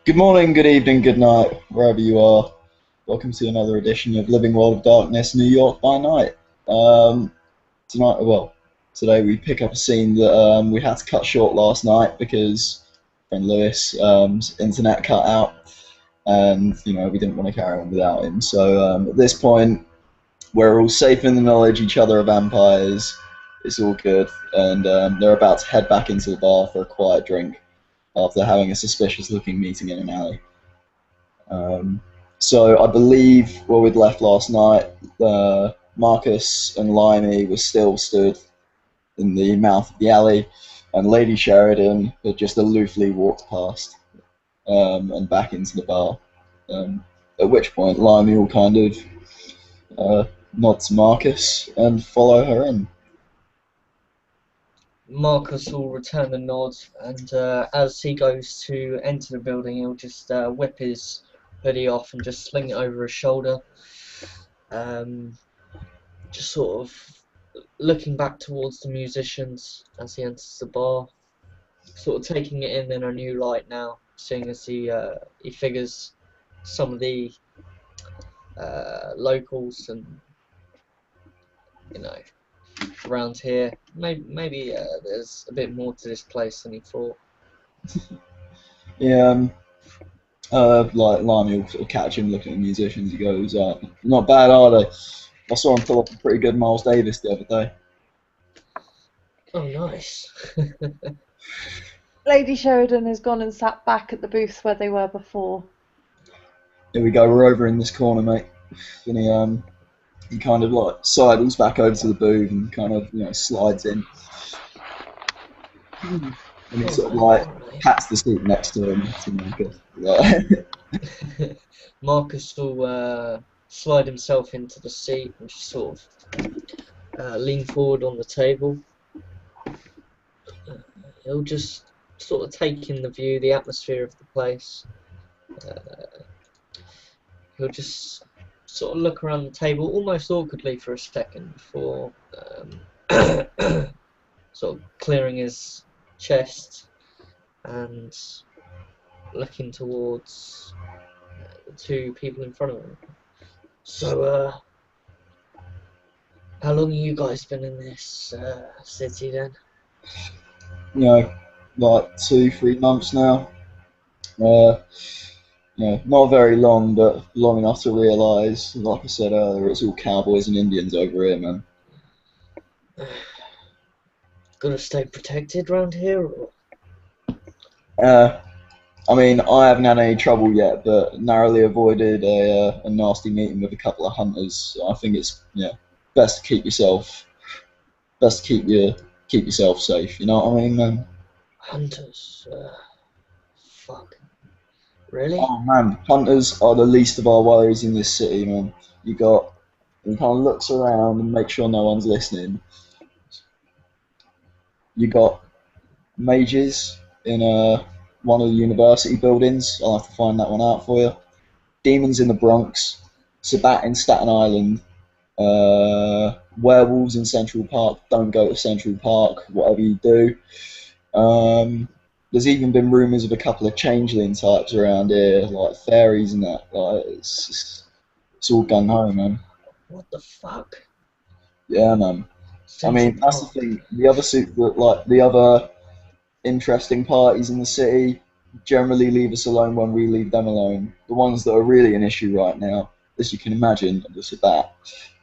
Good morning, good evening, good night, wherever you are. Welcome to another edition of Living World of Darkness, New York by Night. Um, Today we pick up a scene that we had to cut short last night because friend Lewis' internet cut out, and we didn't want to carry on without him. So at this point, we're all safe in the knowledge each other are vampires. It's all good, and they're about to head back into the bar for a quiet drink after having a suspicious-looking meeting in an alley. Um, so I believe where we'd left last night, Marcus and Limey were still stood in the mouth of the alley, and Lady Sheridan had just aloofly walked past and back into the bar. At which point, Limey will kind of nod to Marcus and follow her in. Marcus will return the nod, and as he goes to enter the building, he'll just whip his hoodie off and just sling it over his shoulder. Just sort of looking back towards the musicians as he enters the bar, sort of taking it in a new light now, seeing as he figures some of the locals and around here. Maybe there's a bit more to this place than he thought. Yeah, like Limey will sort of catch him looking at the musicians. He goes, "Not bad, are they? I saw him pull up a pretty good Miles Davis the other day." Oh, nice. Lady Sheridan has gone and sat back at the booth where they were before. Here we go. We're over in this corner, mate. And he kind of like sidles back over to the booth and kind of slides in. And he sort of like pats the seat next to him to Marcus. Marcus will slide himself into the seat and just sort of lean forward on the table. He'll just sort of take in the view, the atmosphere of the place. He'll just sort of look around the table almost awkwardly for a second before sort of clearing his chest and looking towards the two people in front of him. So, how long have you guys been in this city then? Like 2-3 months now. Not very long, but long enough to realise, like I said earlier, it's all cowboys and Indians over here, man. Gonna stay protected round here, or? I mean, I haven't had any trouble yet, but narrowly avoided a nasty meeting with a couple of hunters. So I think it's best to keep yourself safe. You know what I mean, man? Hunters, fuck. Really? Oh man, hunters are the least of our worries in this city, man. He kind of looks around and makes sure no one's listening. You got mages in one of the university buildings. I'll have to find that one out for you. Demons in the Bronx, Sabat in Staten Island, werewolves in Central Park. Don't go to Central Park, whatever you do. There's even been rumours of a couple of changeling types around here, like fairies and that. Like it's all gun ho, man. What the fuck? Yeah, man. I mean, that's the thing. The other interesting parties in the city generally leave us alone when we leave them alone. The ones that are really an issue right now, as you can imagine, are the Sabat.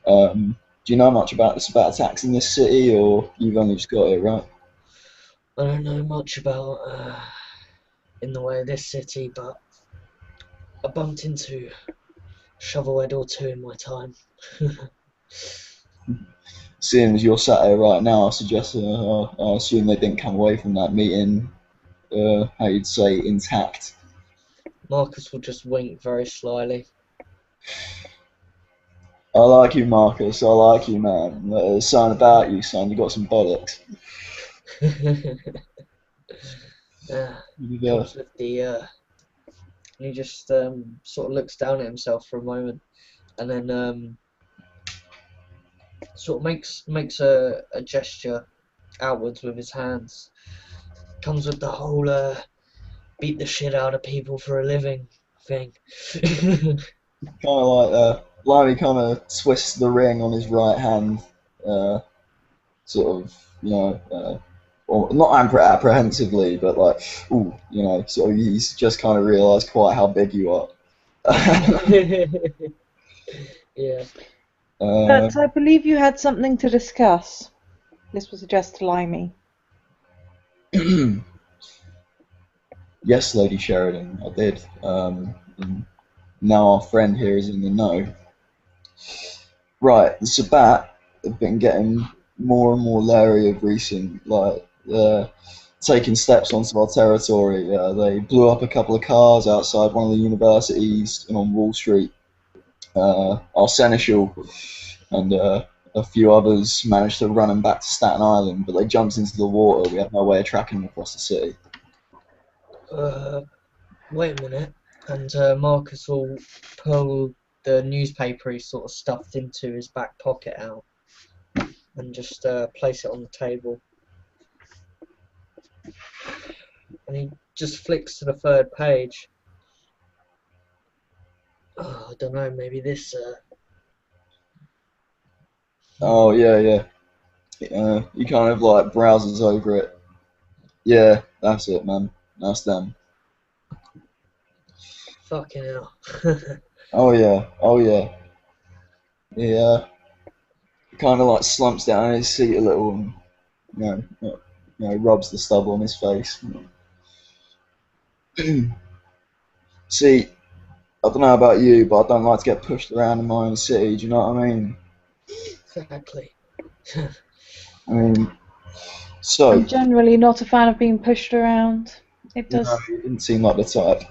Do you know much about the Sabat attacks in this city, or you've only just got it, right? I don't know much about in the way of this city, but I bumped into shovelhead or two in my time. Seeing as you're sat here right now, I assume they didn't come away from that meeting, how you'd say, intact. Marcus will just wink very slyly. I like you, Marcus. I like you, man. There's something about you, son. You got some bollocks. Comes with the he just sort of looks down at himself for a moment, and then sort of makes a gesture outwards with his hands. Comes with the whole beat the shit out of people for a living thing. Kind of like Limey kind of twists the ring on his right hand, uh, sort of, or not apprehensively, but like, ooh, so he's just kind of realised quite how big you are. Yeah. But I believe you had something to discuss. This was addressed to Limey. Yes, Lady Sheridan, I did. And now our friend here is in the know. Right, the Sabat have been getting more and more leery of recent, taking steps onto our territory. They blew up a couple of cars outside one of the universities and on Wall Street. Our seneschal and a few others managed to run them back to Staten Island, but they jumped into the water. We have no way of tracking them across the city. Wait a minute. And Marcus will pull the newspaper he sort of stuffed into his back pocket out and just place it on the table. And he just flicks to the third page. Oh, I don't know, maybe this. Oh yeah. He kind of like browses over it. Yeah, that's it, man. That's them. Fucking hell. Oh yeah. Yeah. Kind of like slumps down in his seat a little and rubs the stubble on his face. See, I don't know about you, but I don't like to get pushed around in my own city. Do you know what I mean? Exactly. I mean, so I'm generally not a fan of being pushed around. It no, does he didn't seem like the type.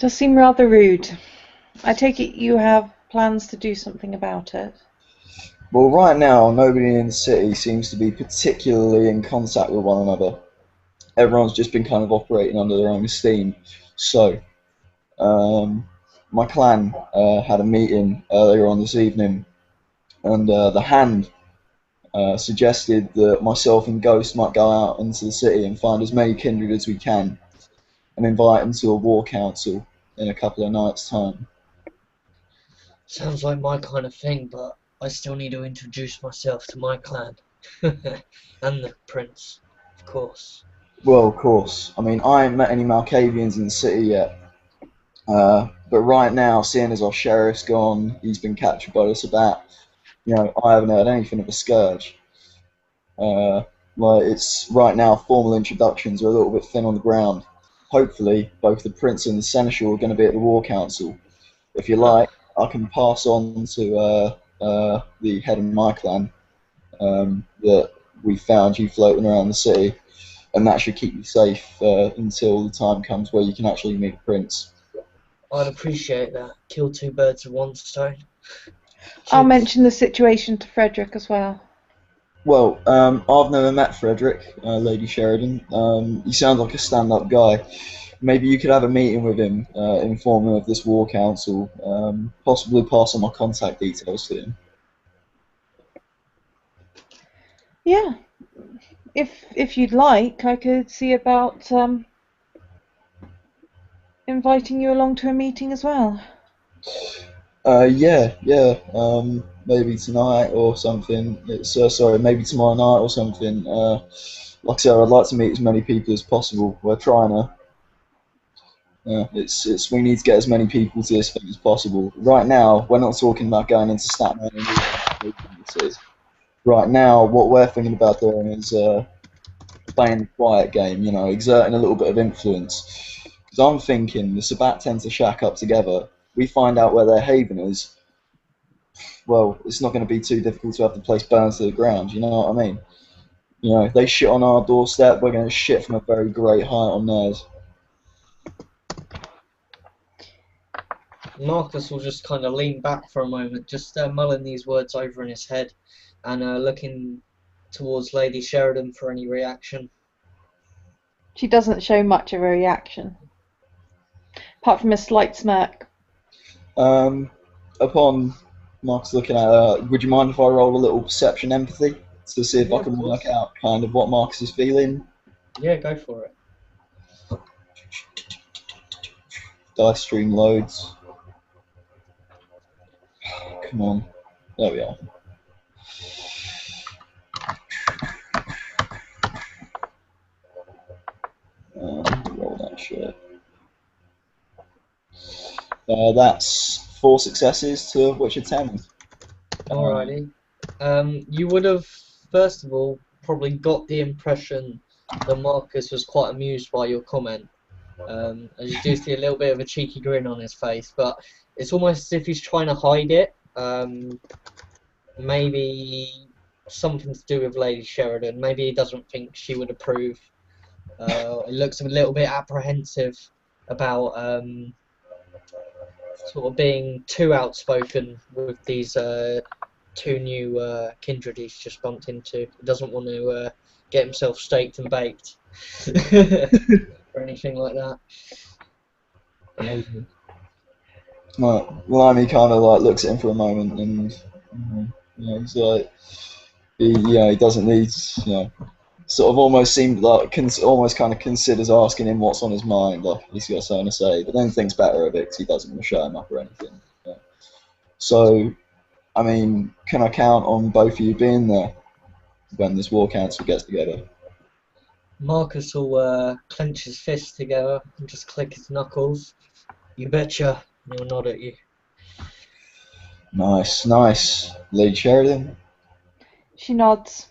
does seem rather rude. I take it you have plans to do something about it. Well, right now, nobody in the city seems to be particularly in contact with one another. Everyone's just been kind of operating under their own steam. So, my clan had a meeting earlier on this evening, and the hand suggested that myself and Ghost might go out into the city and find as many kindred as we can and invite them to a war council in a couple of nights' time. Sounds like my kind of thing, but I still need to introduce myself to my clan. And the prince, of course. Well, of course. I mean, I ain't met any Malkavians in the city yet. But right now, seeing as our sheriff's gone, he's been captured by the Sabat, I haven't heard anything of a scourge. It's right now, formal introductions are a little bit thin on the ground. Hopefully, both the prince and the seneschal are going to be at the war council. If you like, I can pass on to the head of my clan that we found you floating around the city, and that should keep you safe until the time comes where you can actually meet the prince. I'd appreciate that. Kill two birds with one stone. I'll Cheers. mention the situation to Frederick as well. Well, I've never met Frederick, Lady Sheridan. He sounds like a stand-up guy. Maybe you could have a meeting with him, inform him of this war council, possibly pass on my contact details to him. Yeah, if you'd like, I could see about inviting you along to a meeting as well. Yeah. Maybe tonight or something. Maybe tomorrow night or something. Like I said, I'd like to meet as many people as possible. We're trying to. We need to get as many people to this thing as possible. Right now, we're not talking about going into Staten Island. Right now, what we're thinking about doing is playing the quiet game. Exerting a little bit of influence. Because I'm thinking the Sabat tend to shack up together. We find out where their haven is. Well, it's not going to be too difficult to have the place burned to the ground. You know what I mean? If they shit on our doorstep, we're going to shit from a very great height on theirs. Marcus will just kind of lean back for a moment, just mulling these words over in his head and looking towards Lady Sheridan for any reaction. She doesn't show much of a reaction, apart from a slight smirk. Upon Mark's looking at her, would you mind if I roll a little perception empathy to see if Yeah, I can of course. work out kind of what Marcus is feeling? Yeah, go for it. Dice stream loads. Come on. There we are. Roll that shit. That's 4 successes to which are 10. Alrighty. You would have, first of all, probably got the impression that Marcus was quite amused by your comment. As you do see a little bit of a cheeky grin on his face, but it's almost as if he's trying to hide it. Maybe something to do with Lady Sheridan. Maybe he doesn't think she would approve. He looks a little bit apprehensive about sort of being too outspoken with these 2 new kindred he's just bumped into. He doesn't want to get himself staked and baked or anything like that. Limey kind of like looks at him for a moment, and he's like, he doesn't need, sort of almost seemed like almost kind of considers asking him what's on his mind, like he's got something to say, but then thinks better of it because he doesn't want to shut him up or anything. Yeah. So, I mean, can I count on both of you being there when this war council gets together? Marcus will clench his fists together and just click his knuckles. You betcha. And he'll nod at you. Nice, nice. Lady Sheridan? She nods.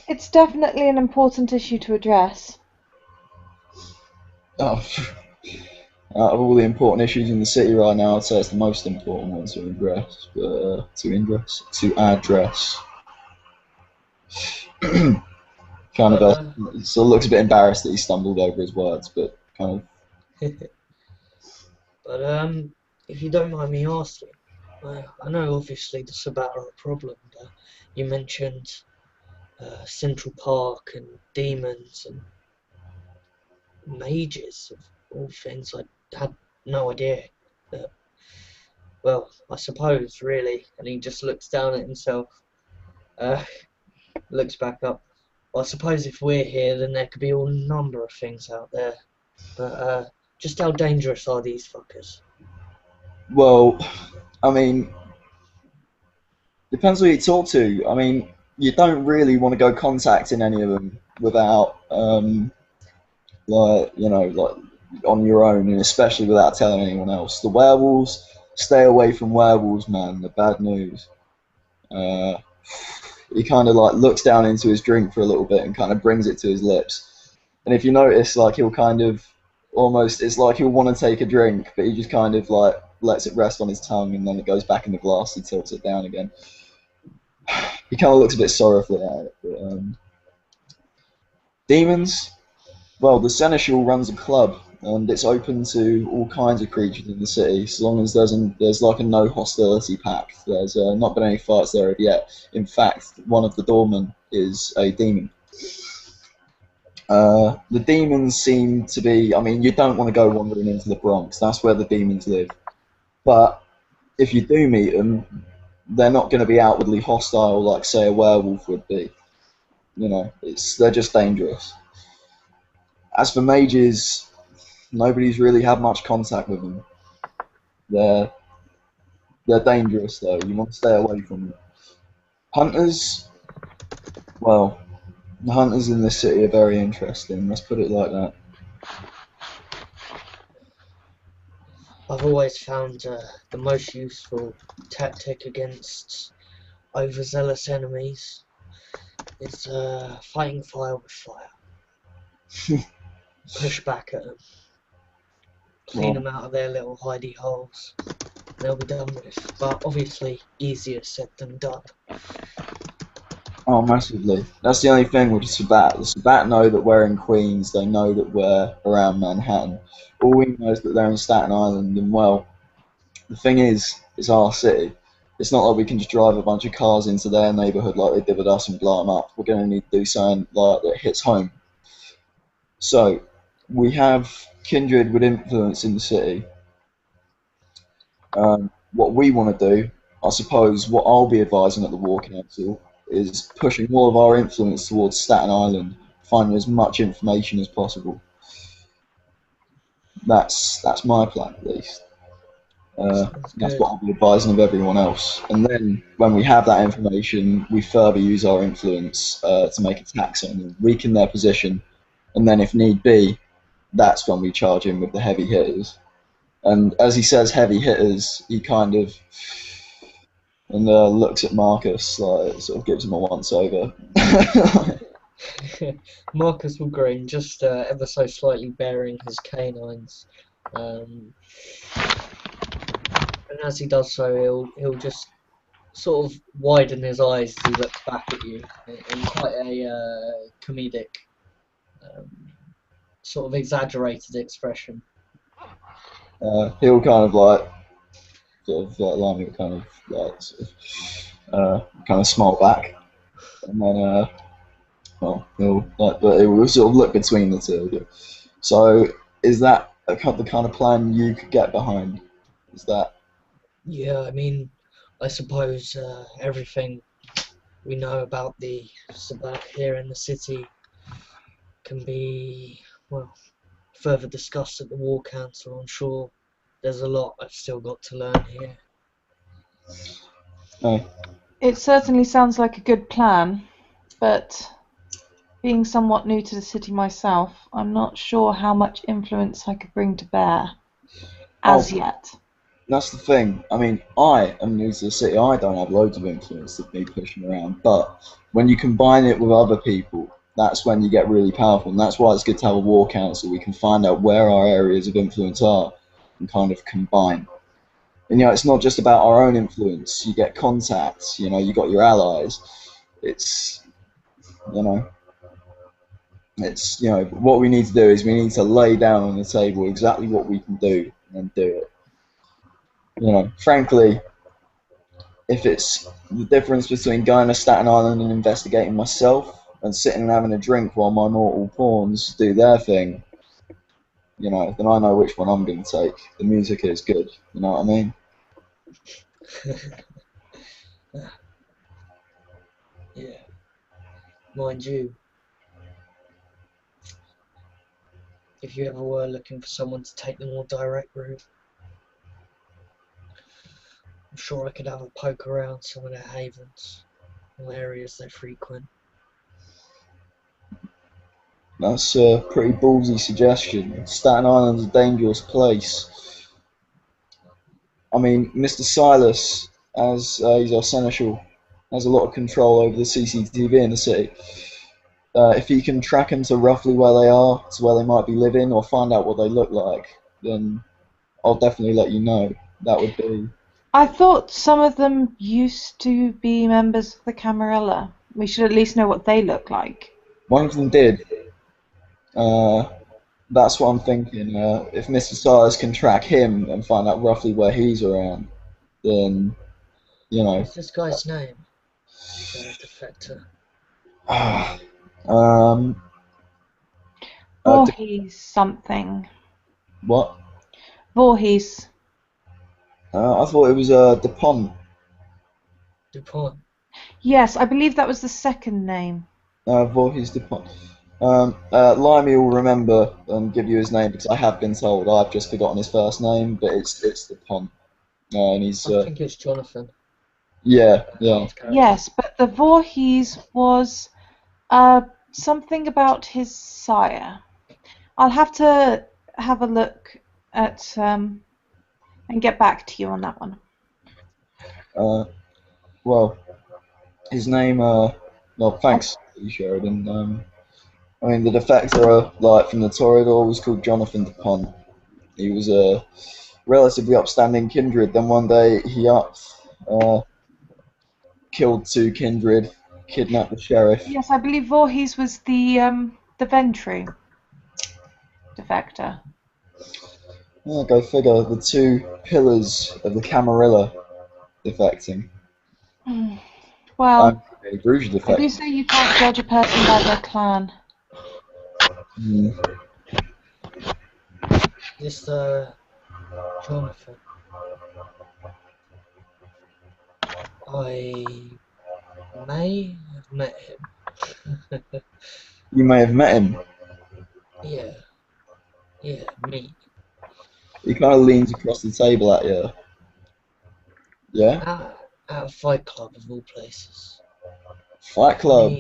It's definitely an important issue to address. Oh, out of all the important issues in the city right now, I'd say it's the most important one to address. Kind of still looks a bit embarrassed that he stumbled over his words, but kind of. But if you don't mind me asking, I know obviously the Sabbat are a problem, but you mentioned Central Park and demons and mages of all things. I had no idea that. Well, I suppose really, and he just looks down at himself, looks back up. Well, I suppose if we're here, then there could be a number of things out there. But just how dangerous are these fuckers? Well, I mean, depends who you talk to. I mean, you don't really want to go contacting any of them without, like on your own, and especially without telling anyone else. The werewolves, stay away from werewolves, man. They're bad news. He kind of like looks down into his drink for a little bit and kind of brings it to his lips. And if you notice, like he'll kind of almost, it's like he'll want to take a drink, but he just kind of like lets it rest on his tongue, and then it goes back in the glass. He tilts it down again. He kind of looks a bit sorrowfully at it. But, demons. Well, the Seneschal runs a club, and it's open to all kinds of creatures in the city, as long as there's like a no hostility pact. There's not been any fights there yet. In fact, one of the doormen is a demon. The demons seem to be, I mean, you don't want to go wandering into the Bronx. That's where the demons live. But if you do meet them, they're not going to be outwardly hostile like, say, a werewolf would be. They're just dangerous. As for mages, nobody's really had much contact with them. They're dangerous though. You want to stay away from them. Hunters, well, the hunters in this city are very interesting. Let's put it like that. I've always found the most useful tactic against overzealous enemies is fighting fire with fire. Push back at them. Clean them out of their little hidey holes. They'll be done with. But obviously, easier said than done. Oh, massively. That's the only thing with the Sabbat. The Sabbat know that we're in Queens. They know that we're around Manhattan. All we know is that they're in Staten Island, and well, the thing is, it's our city. It's not like we can just drive a bunch of cars into their neighborhood like they did with us and blow them up. We're going to need to do something like that hits home. So, we have kindred with influence in the city. What we want to do, I suppose, what I'll be advising at the War Council is pushing all of our influence towards Staten Island, finding as much information as possible. That's my plan, at least. Sounds That's good. what I'll be advising of everyone else. And then when we have that information, we further use our influence to make attacks on them, weaken their position, and then if need be, that's when we charge in with the heavy hitters. And as he says heavy hitters, he kind of looks at Marcus, like sort of gives him a once over. Marcus will grin, just ever so slightly baring his canines. Um, and as he does so, he'll just sort of widen his eyes as he looks back at you in quite a comedic, um, sort of exaggerated expression. He'll kind of like Lamy will kind of kind of smile back, and then well, but it will sort of look between the two of you. So, is that the kind of plan you could get behind? Is that Yeah, I mean, I suppose everything we know about the Sabbath here in the city can be, well, further discussed at the War Council. I'm sure there's a lot I've still got to learn here. no? It certainly sounds like a good plan, but being somewhat new to the city myself, I'm not sure how much influence I could bring to bear as Oh, yet. that's the thing. I mean, I am new to the city. I don't have loads of influence to be pushing around. But when you combine it with other people, that's when you get really powerful. And that's why it's good to have a war council. We can find out where our areas of influence are and kind of combine. And it's not just about our own influence. You get contacts. You got your allies. It's you know, what we need to do is we need to lay down on the table exactly what we can do and do it. Frankly, if it's the difference between going to Staten Island and investigating myself and sitting and having a drink while my mortal pawns do their thing, then I know which one I'm going to take. The music is good, you know what I mean? Yeah, mind you, if you ever were looking for someone to take the more direct route, I'm sure I could have a poke around some of their havens or areas they frequent. That's a pretty ballsy suggestion. Staten Island's a dangerous place. I mean, Mr. Silas, as he's our seneschal, has a lot of control over the CCTV in the city. If he can track them to roughly where they are, to where they might be living, or find out what they look like, then I'll definitely let you know. That would be. I thought some of them used to be members of the Camarilla. We should at least know what they look like. One of them did. Uh, that's what I'm thinking. If Mr. Silas can track him and find out roughly where he's around, then, you know. What's this guy's name? The defector. um, Voorhees something. what? Voorhees. I thought it was DuPont. DuPont. Yes, I believe that was the second name. Voorhees DuPont. Limey will remember and give you his name because I have been told. I've just forgotten his first name, but it's DuPont. And he's I think it's Jonathan. yeah. Yes, but the Voorhees was something about his sire. I'll have to have a look at and get back to you on that one. Well, his name. Well, thanks, Sheridan. I mean, the defector, like from the Toreador, was called Jonathan DuPont. He was a relatively upstanding kindred. Then one day he killed two kindred, kidnapped the sheriff. Yes, I believe Voorhees was the Ventry defector. Yeah, go figure. The two pillars of the Camarilla defecting. Well, Bruges I do defecting. say you can't judge a person by their clan. This Jonathan. I may have met him. You may have met him. Yeah, me. He kind of leans across the table at you. Yeah? At a fight club of all places. Fight Club.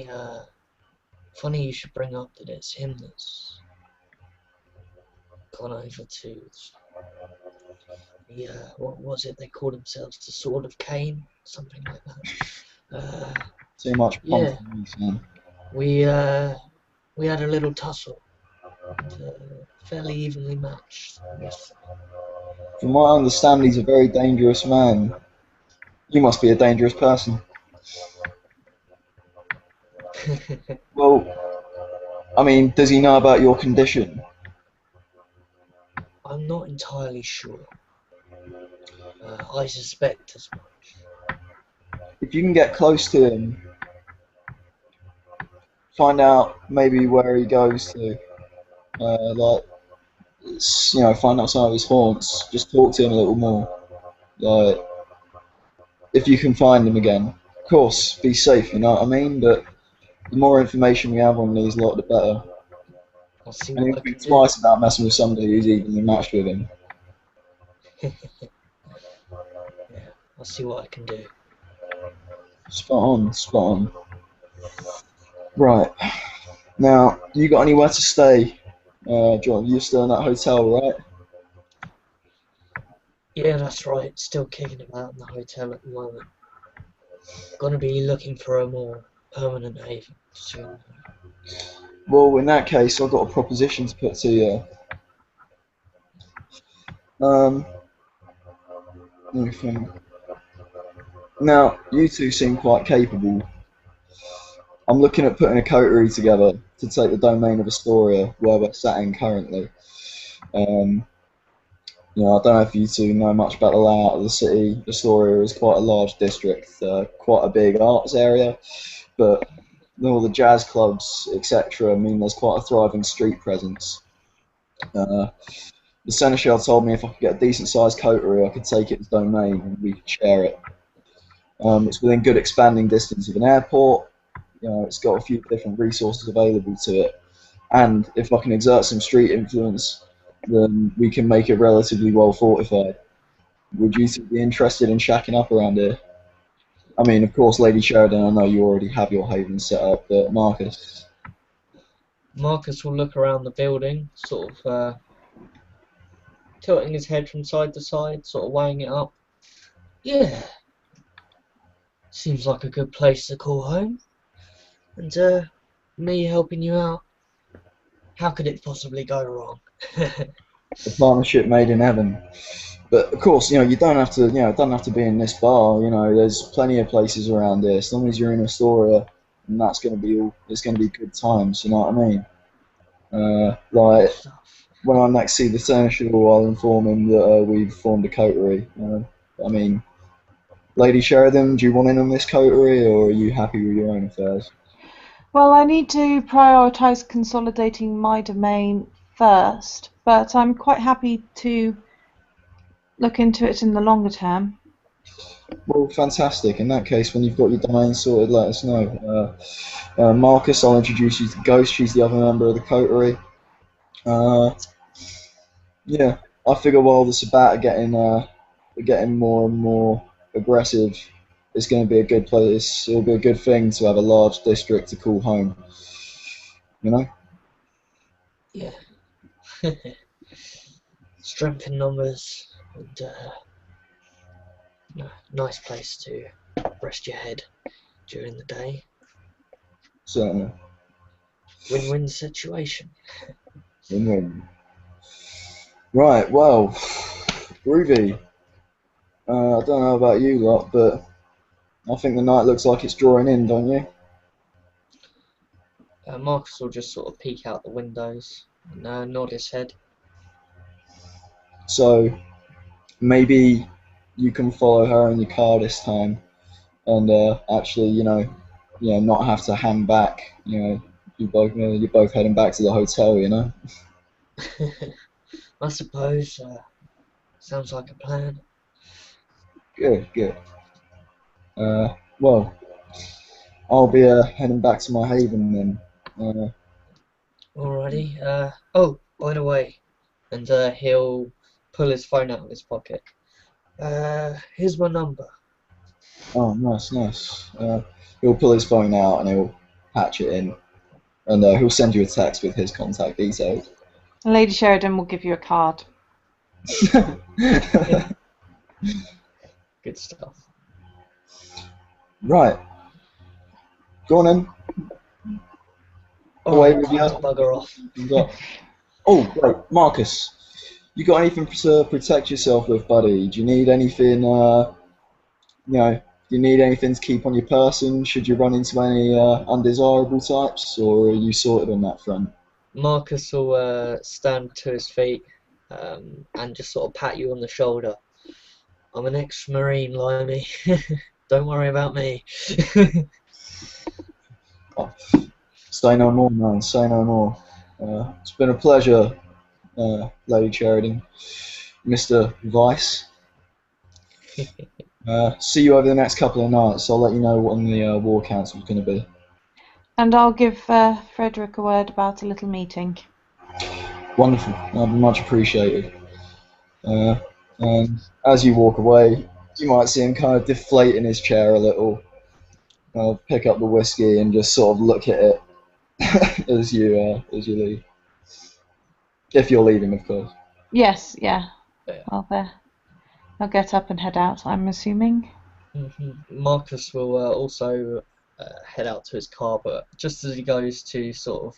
Funny you should bring up that it's him that's gone over to the what was it they called themselves, the Sword of Cain, something like that. Too much pomp Yeah, for me, son. we had a little tussle, fairly evenly matched, I must From what I understand, he's a very dangerous man. You must be a dangerous person. say. Well, I mean, does he know about your condition? I'm not entirely sure. I suspect as much. If you can get close to him, find out maybe where he goes to. Like, find out some of his haunts. Just talk to him a little more. Like, if you can find him again. Of course, be safe, you know what I mean? But the more information we have on these lot, the better. I'll see And what he'll I think can do. twice about messing with somebody who's evenly matched with him. Yeah, I'll see what I can do. Spot on, spot on. Right. Now, you got anywhere to stay? John, you're still in that hotel, right? Yeah, that's right. Still kicking about in the hotel at the moment. Gonna be looking for a more permanent haven soon. Well, in that case, I've got a proposition to put to you. Um, let me think. Now, you two seem quite capable. I'm looking at putting a coterie together to take the domain of Astoria, where we're sat in currently. Um, I don't know if you two know much about the layout of the city. Astoria is quite a large district, quite a big arts area, but all the jazz clubs, etc., mean there's quite a thriving street presence. Uh, the seneschal told me if I could get a decent sized coterie, I could take it as domain and we could share it. It's within good expanding distance of an airport. It's got a few different resources available to it, and if I can exert some street influence, then we can make it relatively well fortified. Would you two be interested in shacking up around here? I mean, of course, Lady Sheridan, I know you already have your haven set up, but Marcus. Marcus will look around the building, sort of tilting his head from side to side, sort of weighing it up. Yeah, seems like a good place to call home. And me helping you out, how could it possibly go wrong? A partnership made in heaven. But of course, you don't have to, it doesn't have to be in this bar. There's plenty of places around here. As long as you're in Astoria, and that's going to be all. It's going to be good times. You know what I mean? Good Like stuff. when I next see the seneschal, I'll inform him that we've formed a coterie. I mean, Lady Sheridan, do you want in on this coterie, or are you happy with your own affairs? Well, I need to prioritize consolidating my domain first, but I'm quite happy to look into it in the longer term. Well, fantastic. In that case, when you've got your domain sorted, let us know. Marcus, I'll introduce you to Ghost. She's the other member of the coterie. Uh, yeah, I figure while the Sabat are getting more and more aggressive, it's going to be a good place. It'll be a good thing to have a large district to call home. You know. Yeah. Strength in numbers and nice place to rest your head during the day. Certainly. Win-win situation. Win-win. Right. Well, groovy. I don't know about you lot, but I think the night looks like it's drawing in, don't you? Marcus will just sort of peek out the windows and nod his head. So maybe you can follow her in your car this time, and actually, not have to hand back. You're both heading back to the hotel. I suppose. Sounds like a plan. Good, good. Well, I'll be heading back to my haven then. Alrighty. Oh, by the way, and he'll pull his phone out of his pocket. Here's my number. Oh, nice, nice. He'll pull his phone out and he'll patch it in, and he'll send you a text with his contact details. Lady Sheridan will give you a card. Good stuff. Right. Go on then. Away with you. Time to bugger off. Oh, wait, Marcus. You got anything to protect yourself with, buddy? Do you need anything, do you need anything to keep on your person? Should you run into any undesirable types, or are you sorted on that front? Marcus will stand to his feet and just sort of pat you on the shoulder. I'm an ex-Marine, Limey. Don't worry about me. Oh, say no more, man. Say no more. It's been a pleasure, Lady Sheridan. Mr. Vice. See you over the next couple of nights. I'll let you know what the war council is going to be. And I'll give Frederick a word about a little meeting. Wonderful. That'd be much appreciated. And as you walk away, you might see him kind of deflate in his chair a little. Pick up the whiskey and just sort of look at it as you leave. If you're leaving, of course. Yes, yeah. Yeah. Well, they'll get up and head out, I'm assuming. Marcus will also head out to his car, but just as he goes to sort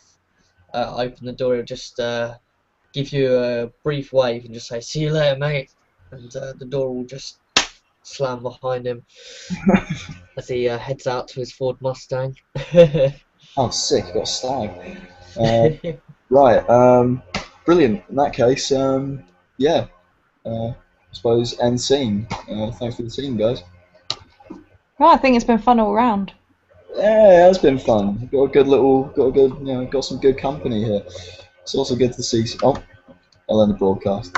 of open the door, he'll just give you a brief wave and just say, "See you later, mate," and the door will just slam behind him as he heads out to his Ford Mustang. Oh, sick! Got a stag. Right. Brilliant. In that case, yeah. I suppose end scene. Thanks for the scene, guys. Well, I think it's been fun all round. Yeah, it has been fun. Got some good company here. It's also good to see. Oh, I'll end the broadcast.